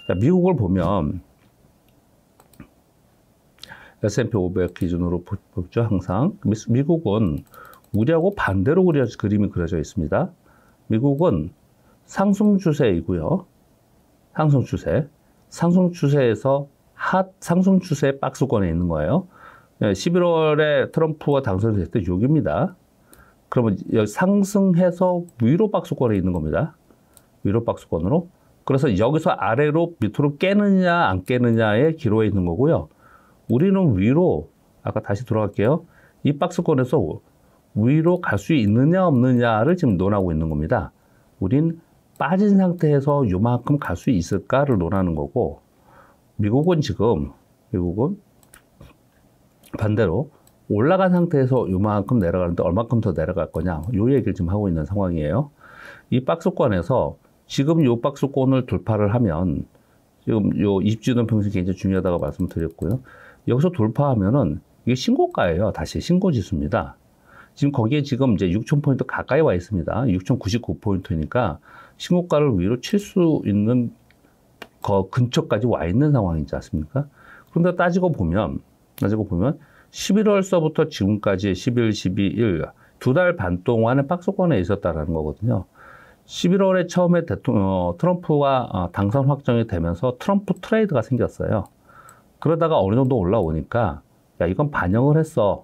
자, 미국을 보면 S&P 500 기준으로 보죠. 항상 미국은 우리하고 반대로 그림이 그려져 있습니다. 미국은 상승 추세이고요. 상승 추세. 상승 추세에서 상승 추세 박스권에 있는 거예요. 11월에 트럼프가 당선이 됐을 때 여기입니다. 그러면 여기 상승해서 위로 박스권에 있는 겁니다. 위로 박스권으로. 그래서 여기서 아래로 밑으로 깨느냐 안 깨느냐의 기로에 있는 거고요. 우리는 위로, 아까 다시 돌아갈게요. 이 박스권에서 위로 갈 수 있느냐 없느냐를 지금 논하고 있는 겁니다. 우린 빠진 상태에서 요만큼 갈 수 있을까를 논하는 거고, 미국은 반대로 올라간 상태에서 요만큼 내려가는데 얼마큼 더 내려갈 거냐, 요 얘기를 지금 하고 있는 상황이에요. 이 박스권에서 지금 요 박스권을 돌파를 하면, 지금 요 20주는 평균 굉장히 중요하다고 말씀드렸고요. 여기서 돌파하면은 이게 신고가예요. 다시 신고 지수입니다. 지금 거기에 지금 이제 6,000포인트 가까이 와 있습니다. 6,099포인트니까 신고가를 위로 칠 수 있는 거 근처까지 와 있는 상황이지 않습니까? 그런데 따지고 보면 11월서부터 지금까지 11, 12일 두 달 반 동안의 박스권에 있었다라는 거거든요. 11월에 처음에 트럼프가 당선 확정이 되면서 트럼프 트레이드가 생겼어요. 그러다가 어느 정도 올라오니까 야, 이건 반영을 했어.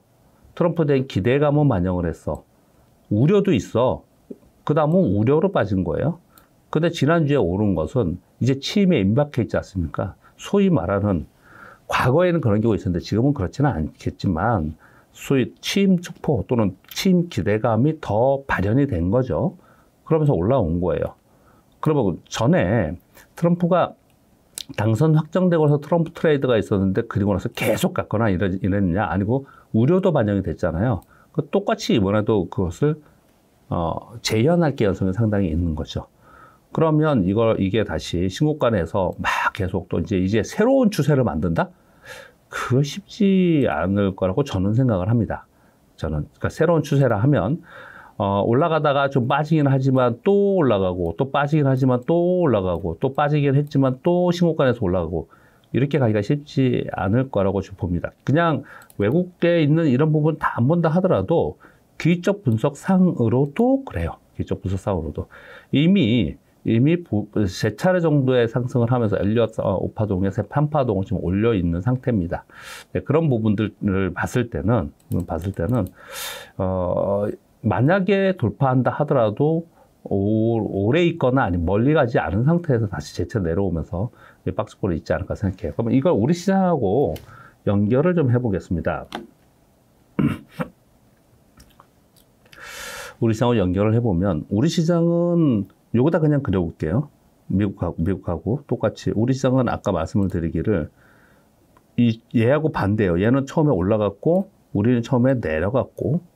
트럼프에 대한 기대감은 반영을 했어. 우려도 있어. 그 다음은 우려로 빠진 거예요. 근데 지난주에 오른 것은 이제 취임에 임박해 있지 않습니까? 소위 말하는, 과거에는 그런 경우가 있었는데 지금은 그렇지는 않겠지만 소위 취임 촉포 또는 취임 기대감이 더 발현이 된 거죠. 그러면서 올라온 거예요. 그러면 전에 트럼프가 당선 확정되고서 트럼프 트레이드가 있었는데 그리고 나서 계속 갔거나 이랬느냐? 아니고 우려도 반영이 됐잖아요. 똑같이 이번에도 그것을 재현할 가능성이 상당히 있는 거죠. 그러면 이게 다시 신고가에서 막 계속 또 이제 새로운 추세를 만든다? 그거 쉽지 않을 거라고 저는 생각을 합니다. 그러니까 새로운 추세라 하면 올라가다가 좀 빠지긴 하지만 또 올라가고, 또 빠지긴 하지만 또 올라가고, 또 빠지긴 했지만 또 신고가에서 올라가고, 이렇게 가기가 쉽지 않을 거라고 봅니다. 그냥 외국에 있는 이런 부분 다 안 본다 하더라도 기술적 분석상으로도 그래요. 기술적 분석상으로도 이미 세 차례 정도의 상승을 하면서 엘리엇 5파동에서 3파동을 지금 올려 있는 상태입니다. 네, 그런 부분들을 봤을 때는 만약에 돌파한다 하더라도 오래 있거나 아니면 멀리 가지 않은 상태에서 다시 재차 내려오면서 박스권에 있지 않을까 생각해요. 그러면 이걸 우리 시장하고 연결을 좀 해보겠습니다. 우리 시장하고 연결을 해보면, 우리 시장은 요거다 그냥 그려볼게요. 미국하고 똑같이. 우리 시장은 아까 말씀을 드리기를 얘하고 반대예요. 얘는 처음에 올라갔고 우리는 처음에 내려갔고,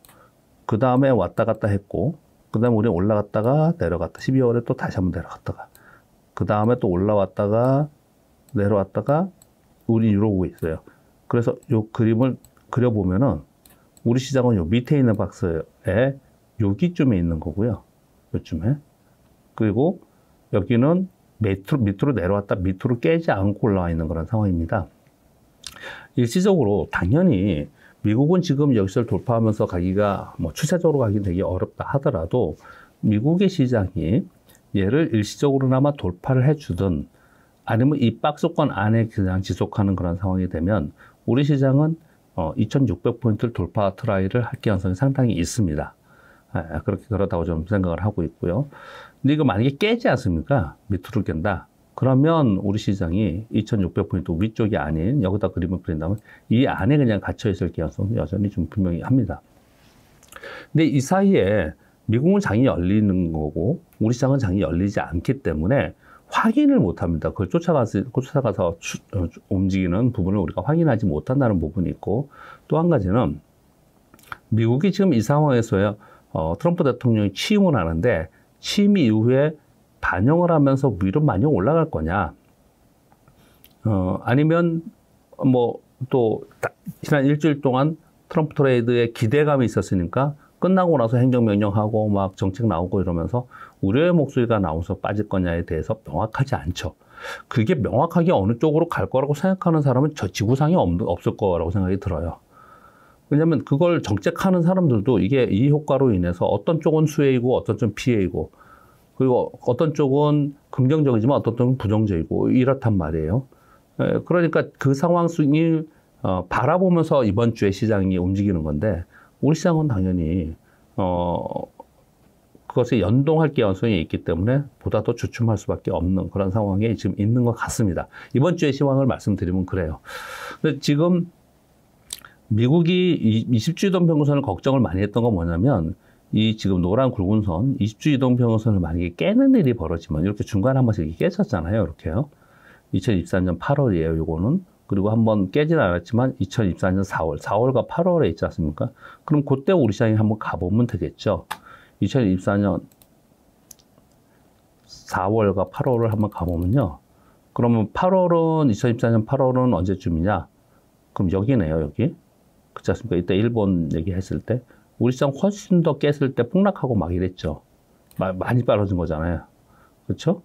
그 다음에 왔다 갔다 했고, 그 다음에 우리는 올라갔다가 내려갔다. 12월에 또 다시 한번 내려갔다가, 그 다음에 또 올라왔다가 내려왔다가 우리 이러고 있어요. 그래서 요 그림을 그려보면은 우리 시장은 요 밑에 있는 박스에 여기쯤에 있는 거고요. 요쯤에. 그리고 여기는 밑으로 내려왔다 밑으로 깨지 않고 올라와 있는 그런 상황입니다. 일시적으로 당연히 미국은 지금 여기서 돌파하면서 가기가 추세적으로 가기 되게 어렵다 하더라도 미국의 시장이 얘를 일시적으로나마 돌파를 해주든 아니면 이 박스권 안에 그냥 지속하는 그런 상황이 되면 우리 시장은 2600포인트를 돌파 트라이를 할 가능성이 상당히 있습니다. 그렇다고 좀 생각을 하고 있고요. 근데 이거 만약에 깨지 않습니까? 밑으로 깬다. 그러면 우리 시장이 2600포인트 위쪽이 아닌 여기다 그림을 그린다면 이 안에 그냥 갇혀 있을 가능성은 여전히 좀 분명히 합니다. 근데 이 사이에 미국은 장이 열리는 거고 우리 시장은 장이 열리지 않기 때문에 확인을 못 합니다. 그걸 쫓아가서 움직이는 부분을 우리가 확인하지 못한다는 부분이 있고, 또 한 가지는 미국이 지금 이 상황에서요, 트럼프 대통령이 취임을 하는데 취임 이후에 반영을 하면서 위로 많이 올라갈 거냐, 아니면 또 지난 일주일 동안 트럼프 트레이드에 기대감이 있었으니까 끝나고 나서 행정명령하고 막 정책 나오고 이러면서 우려의 목소리가 나오면서 빠질 거냐에 대해서 명확하지 않죠. 그게 명확하게 어느 쪽으로 갈 거라고 생각하는 사람은 저 지구상에 없을 거라고 생각이 들어요. 왜냐하면 그걸 정책하는 사람들도 이게 이 효과로 인해서 어떤 쪽은 수혜이고 어떤 쪽은 피해이고 그리고 어떤 쪽은 긍정적이지만 어떤 쪽은 부정적이고 이렇단 말이에요. 그러니까 그 상황을 바라보면서 이번 주에 시장이 움직이는 건데 우리 시장은 당연히 그것에 연동할 가능성이 있기 때문에 보다 더 주춤할 수밖에 없는 그런 상황에 지금 있는 것 같습니다. 이번 주의 시황을 말씀드리면 그래요. 근데 지금 미국이 20주 이동평균선을 걱정을 많이 했던 건 뭐냐면 이 지금 노란 굵은 선 20주 이동평균선을 만약에 깨는 일이 벌어지면 이렇게 중간에 한 번씩 깨졌잖아요. 이렇게요. 2024년 8월이에요. 요거는. 그리고 한번 깨지는 않았지만 2024년 4월과 8월에 있지 않습니까? 그럼 그때 우리 시장에 한번 가보면 되겠죠. 2024년 4월과 8월을 한번 가보면요. 그러면 2024년 8월은 언제쯤이냐? 그럼 여기네요, 여기. 그렇지 않습니까? 이때 일본 얘기했을 때 우리 시장 훨씬 더 깼을 때 폭락하고 막 이랬죠. 많이 떨어진 거잖아요. 그렇죠?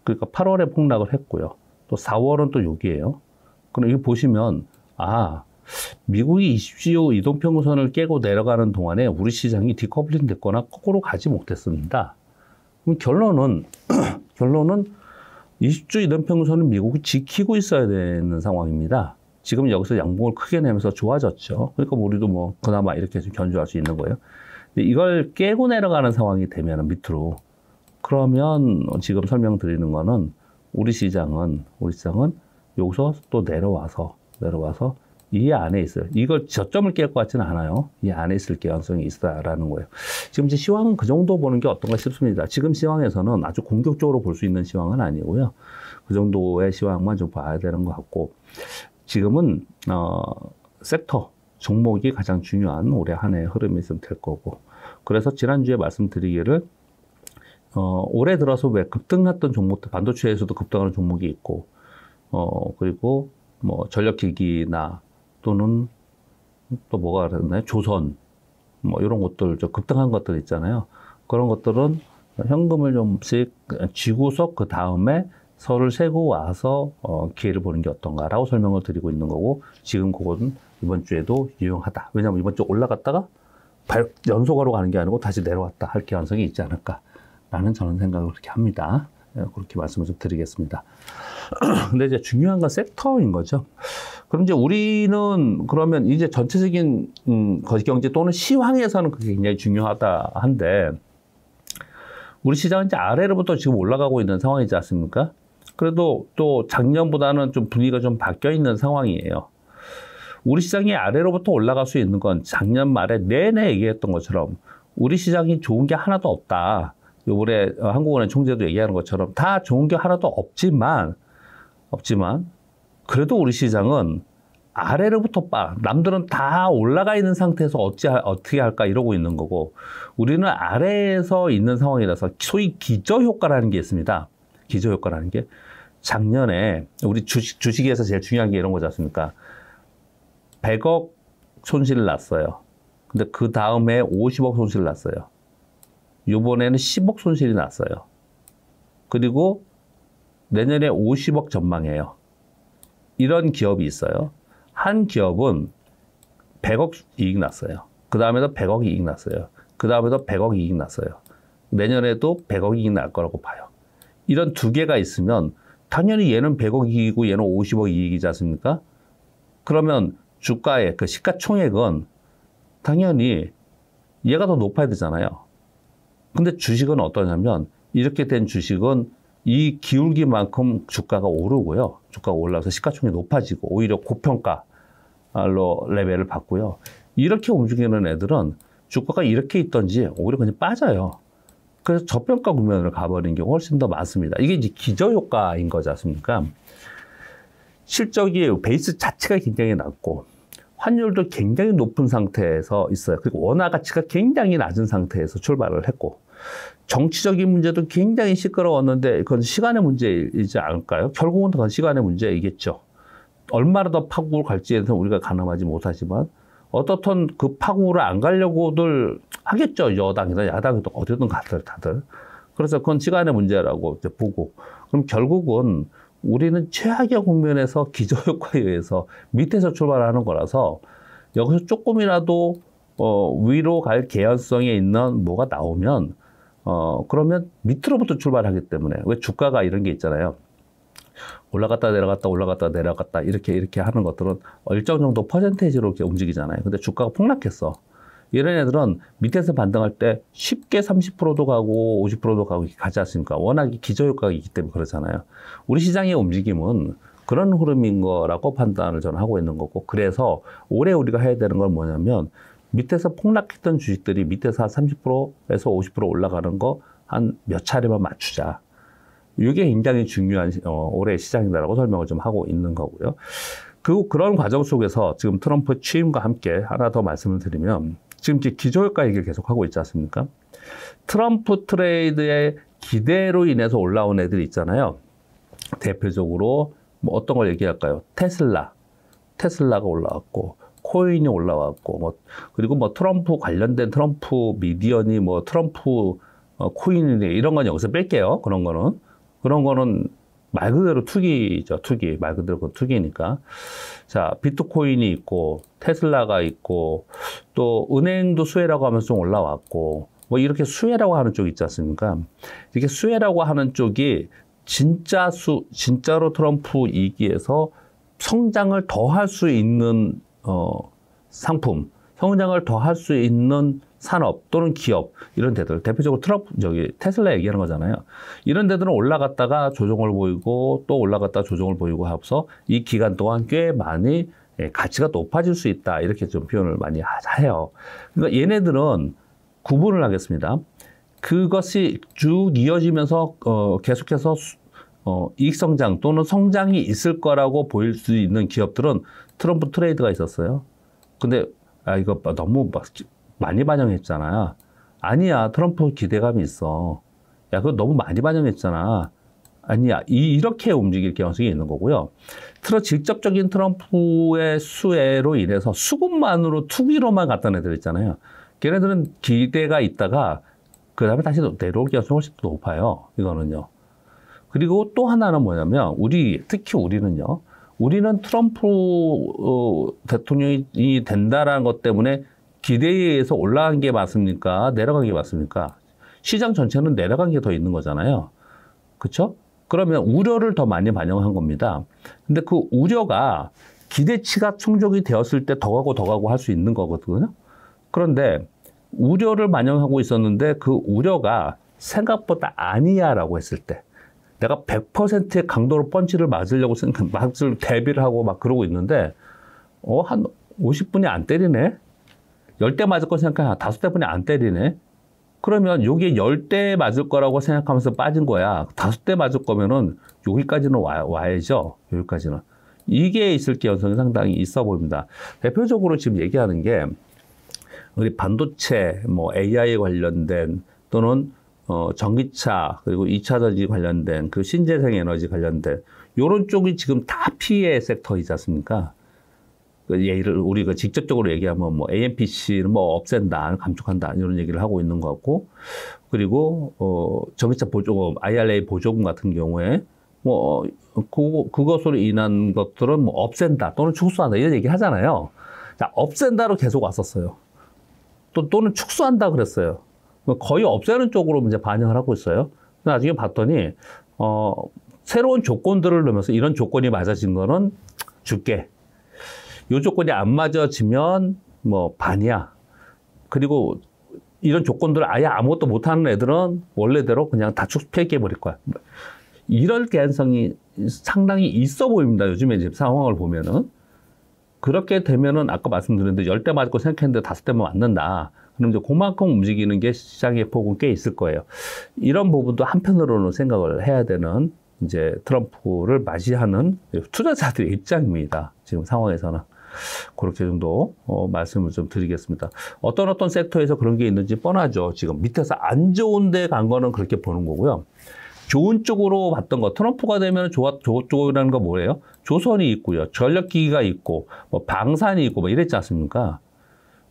그러니까 8월에 폭락을 했고요. 또 4월은 또 여기예요. 그럼 이거 보시면 미국이 20주 이동평균선을 깨고 내려가는 동안에 우리 시장이 디커플링 됐거나 거꾸로 가지 못했습니다. 그럼 결론은 20주 이동평균선은 미국이 지키고 있어야 되는 상황입니다. 지금 여기서 양봉을 크게 내면서 좋아졌죠. 그러니까 우리도 뭐 그나마 이렇게 좀 견주할 수 있는 거예요. 근데 이걸 깨고 내려가는 상황이 되면 밑으로 그러면 지금 설명드리는 거는 우리 시장은 여기서 또 내려와서 이 안에 있어요. 이걸 저점을 깰 것 같지는 않아요. 이 안에 있을 가능성이 있다라는 거예요. 지금 이제 시황은 그 정도 보는 게 어떤가 싶습니다. 지금 시황에서는 아주 공격적으로 볼 수 있는 시황은 아니고요. 그 정도의 시황만 좀 봐야 되는 것 같고 지금은 섹터 종목이 가장 중요한 올해 한 해의 흐름이 있으면 될 거고 그래서 지난주에 말씀드리기를 올해 들어서 왜 급등했던 종목들 반도체에서도 급등하는 종목이 있고 그리고 뭐 전력기기나 또는 또 뭐가 그랬나요? 조선 뭐 이런 것들 좀 급등한 것들 있잖아요. 그런 것들은 현금을 좀씩 쥐고서 그 다음에 설을 세고 와서 기회를 보는 게 어떤가라고 설명을 드리고 있는 거고 지금 그거는 이번 주에도 유용하다. 왜냐하면 이번 주 올라갔다가 연속으로 가는 게 아니고 다시 내려왔다 할 가능성이 있지 않을까라는 저는 생각을 그렇게 합니다. 그렇게 말씀을 좀 드리겠습니다. 근데 이제 중요한 건 섹터인 거죠. 그럼 이제 우리는 그러면 이제 전체적인 거시경제 또는 시황에서는 그게 굉장히 중요하다 한데 우리 시장은 이제 아래로부터 지금 올라가고 있는 상황이지 않습니까? 그래도 또 작년보다는 좀 분위기가 좀 바뀌어 있는 상황이에요. 우리 시장이 아래로부터 올라갈 수 있는 건 작년 말에 내내 얘기했던 것처럼 우리 시장이 좋은 게 하나도 없다. 요번에 한국은행 총재도 얘기하는 것처럼 다 좋은 게 하나도 없지만 그래도 우리 시장은 아래로부터 남들은 다 올라가 있는 상태에서 어떻게 할까 이러고 있는 거고 우리는 아래에서 있는 상황이라서 소위 기저효과라는 게 있습니다. 기저효과라는 게 작년에 우리 주식에서 제일 중요한 게 이런 거지 않습니까? 100억 손실을 났어요. 근데 그 다음에 50억 손실을 났어요. 이번에는 10억 손실이 났어요. 그리고 내년에 50억 전망해요. 이런 기업이 있어요. 한 기업은 100억 이익 났어요. 그 다음에도 100억 이익 났어요. 그 다음에도 100억 이익 났어요. 내년에도 100억 이익 날 거라고 봐요. 이런 두 개가 있으면 당연히 얘는 100억 이익이고 얘는 50억 이익이지 않습니까? 그러면 주가의 그 시가총액은 당연히 얘가 더 높아야 되잖아요. 근데 주식은 어떠냐면 이렇게 된 주식은 이 기울기만큼 주가가 오르고요. 주가가 올라서 시가총액이 높아지고 오히려 고평가로 레벨을 받고요. 이렇게 움직이는 애들은 주가가 이렇게 있던지 오히려 그냥 빠져요. 그래서 저평가 국면으로 가버리는 경우가 훨씬 더 많습니다. 이게 이제 기저효과인 거지 않습니까? 실적이 베이스 자체가 굉장히 낮고 환율도 굉장히 높은 상태에서 있어요. 그리고 원화 가치가 굉장히 낮은 상태에서 출발을 했고 정치적인 문제도 굉장히 시끄러웠는데 그건 시간의 문제이지 않을까요? 결국은 그건 시간의 문제이겠죠. 얼마나 더 파국을 갈지에 대해서 우리가 가늠하지 못하지만 어떻든 그 파국으로 안 가려고들 하겠죠. 여당이든 야당이든 어디든 다들. 그래서 그건 시간의 문제라고 이제 보고, 그럼 결국은 우리는 최악의 국면에서 기저효과에 의해서 밑에서 출발하는 거라서 여기서 조금이라도 위로 갈 개연성에 있는 뭐가 나오면 그러면 밑으로부터 출발하기 때문에, 왜 주가가 이런 게 있잖아요. 올라갔다 내려갔다 올라갔다 내려갔다 이렇게 하는 것들은 일정 정도 퍼센테이지로 이렇게 움직이잖아요. 근데 주가가 폭락했어. 이런 애들은 밑에서 반등할 때 쉽게 30%도 가고 50%도 가고 가지 않습니까? 워낙 기저효과가 있기 때문에 그렇잖아요. 우리 시장의 움직임은 그런 흐름인 거라고 판단을 저는 하고 있는 거고, 그래서 올해 우리가 해야 되는 건 뭐냐면 밑에서 폭락했던 주식들이 밑에서 한 30%에서 50% 올라가는 거 한 몇 차례만 맞추자. 이게 굉장히 중요한 올해 시장이다라고 설명을 좀 하고 있는 거고요. 그런 과정 속에서 지금 트럼프 취임과 함께 하나 더 말씀을 드리면, 지금 기저효과 얘기를 계속 하고 있지 않습니까? 트럼프 트레이드의 기대로 인해서 올라온 애들이 있잖아요. 대표적으로 뭐 어떤 걸 얘기할까요? 테슬라가 올라왔고, 코인이 올라왔고, 그리고 뭐 트럼프 관련된 트럼프 미디어니 뭐 트럼프 코인이 이런 건 여기서 뺄게요. 그런 거는 말 그대로 투기죠. 투기. 말 그대로 그 투기니까. 자, 비트코인이 있고, 테슬라가 있고, 또 은행도 수혜라고 하면서 좀 올라왔고, 뭐 이렇게 수혜라고 하는 쪽이 있지 않습니까? 이렇게 수혜라고 하는 쪽이 진짜로 트럼프 2기에서 성장을 더 할 수 있는, 상품, 성장을 더 할 수 있는 산업 또는 기업, 이런 데들, 대표적으로 테슬라 얘기하는 거잖아요. 이런 데들은 올라갔다가 조정을 보이고 또 올라갔다가 조정을 보이고 하면서 이 기간 동안 꽤 많이 가치가 높아질 수 있다. 이렇게 좀 표현을 많이 해요. 그러니까 얘네들은 구분을 하겠습니다. 그것이 쭉 이어지면서 계속해서 이익 성장 또는 성장이 있을 거라고 보일 수 있는 기업들은 트럼프 트레이드가 있었어요. 근데 이거 너무 많이 반영했잖아. 아니야, 트럼프 기대감이 있어. 야, 그거 너무 많이 반영했잖아. 아니야, 이렇게 움직일 가능성이 있는 거고요. 직접적인 트럼프의 수혜로 인해서 수급만으로 투기로만 갔던 애들 있잖아요. 걔네들은 기대가 있다가 그 다음에 다시 내려올 가능성이 훨씬 더 높아요. 이거는요. 그리고 또 하나는 뭐냐면 특히 우리는 트럼프 대통령이 된다라는 것 때문에 기대에 의해서 올라간 게 맞습니까? 내려간 게 맞습니까? 시장 전체는 내려간 게 더 있는 거잖아요. 그렇죠? 그러면 우려를 더 많이 반영한 겁니다. 근데 그 우려가 기대치가 충족이 되었을 때 더 가고 할 수 있는 거거든요. 그런데 우려를 반영하고 있었는데 그 우려가 생각보다 아니야라고 했을 때, 내가 100%의 강도로 펀치를 맞을 대비를 하고 막 그러고 있는데 한 50분이 안 때리네? 10대 맞을 거 생각하면 5대분이 안 때리네? 그러면 요게 10대 맞을 거라고 생각하면서 빠진 거야. 5대 맞을 거면은 여기까지는 와야죠. 여기까지는. 이게 있을 가능성이 상당히 있어 보입니다. 대표적으로 지금 얘기하는 게 우리 반도체, 뭐 AI 관련된 또는 전기차, 그리고 2차 전지 관련된 그 신재생 에너지 관련된 요런 쪽이 지금 다 피해 섹터이지 않습니까? 예를 우리가 직접적으로 얘기하면 뭐 AMPC는 뭐 없앤다, 감축한다 이런 얘기를 하고 있는 것 같고, 그리고 전기차 보조금, IRA 보조금 같은 경우에 뭐 그것으로 인한 것들은 뭐 없앤다 또는 축소한다 이런 얘기 하잖아요. 자, 없앤다로 계속 왔었어요. 또는 축소한다 그랬어요. 거의 없애는 쪽으로 이제 반영을 하고 있어요. 나중에 봤더니 새로운 조건들을 넣으면서 이런 조건이 맞아진 거는 줄게. 이 조건이 안 맞아지면 뭐 반이야. 그리고 이런 조건들을 아예 아무것도 못하는 애들은 원래대로 그냥 다 폐기해버릴 거야. 이럴 가능성이 상당히 있어 보입니다. 요즘에 이제 상황을 보면은. 그렇게 되면은 아까 말씀드렸는데 10대 맞을 거 생각했는데 5대만 맞는다. 그럼 이제 그만큼 움직이는 게 시장의 폭은 꽤 있을 거예요. 이런 부분도 한편으로는 생각을 해야 되는 이제 트럼프를 맞이하는 투자자들의 입장입니다. 지금 상황에서는. 그렇게 정도 말씀을 좀 드리겠습니다. 어떤 섹터에서 그런 게 있는지 뻔하죠. 지금 밑에서 안 좋은 데 간 거는 그렇게 보는 거고요. 좋은 쪽으로 봤던 거, 트럼프가 되면 좋은 거 뭐예요? 조선이 있고요. 전력기기가 있고, 뭐 방산이 있고, 뭐 이랬지 않습니까?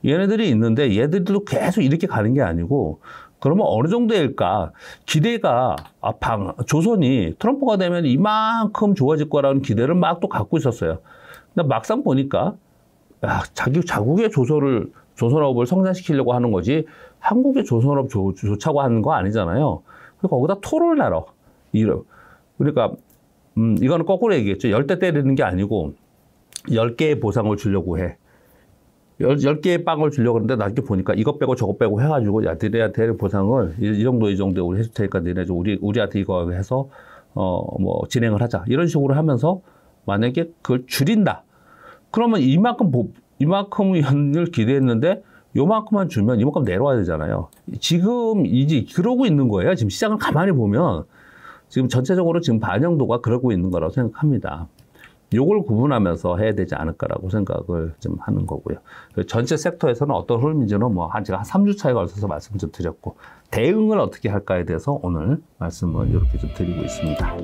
얘네들이 있는데 얘들도 계속 이렇게 가는 게 아니고 그러면 어느 정도일까? 기대가, 조선이 트럼프가 되면 이만큼 좋아질 거라는 기대를 막 또 갖고 있었어요. 근데 막상 보니까, 자국의 조선업을 성장시키려고 하는 거지, 한국의 조선업 좋자고 하는 거 아니잖아요. 그러니까 거기다 토를 날어. 그러니까, 이거는 거꾸로 얘기했죠. 10대 때리는 게 아니고, 10개의 보상을 주려고 해. 10개의 빵을 주려고 하는데 나중에 보니까 이것 빼고 저것 빼고 해가지고 야, 너네한테 보상을 이 정도 우리 해줄 테니까 너네 우리한테 이거 해서 뭐 진행을 하자. 이런 식으로 하면서 만약에 그걸 줄인다. 그러면 이만큼을 기대했는데 요만큼만 주면 이만큼 내려와야 되잖아요. 지금 이제 그러고 있는 거예요. 지금 시장을 가만히 보면 지금 전체적으로 지금 반영도가 그러고 있는 거라고 생각합니다. 요걸 구분하면서 해야 되지 않을까라고 생각을 좀 하는 거고요. 전체 섹터에서는 어떤 흐름인지는 제가 한 3주 차에 걸쳐서 말씀 좀 드렸고, 대응을 어떻게 할까에 대해서 오늘 말씀을 이렇게 좀 드리고 있습니다.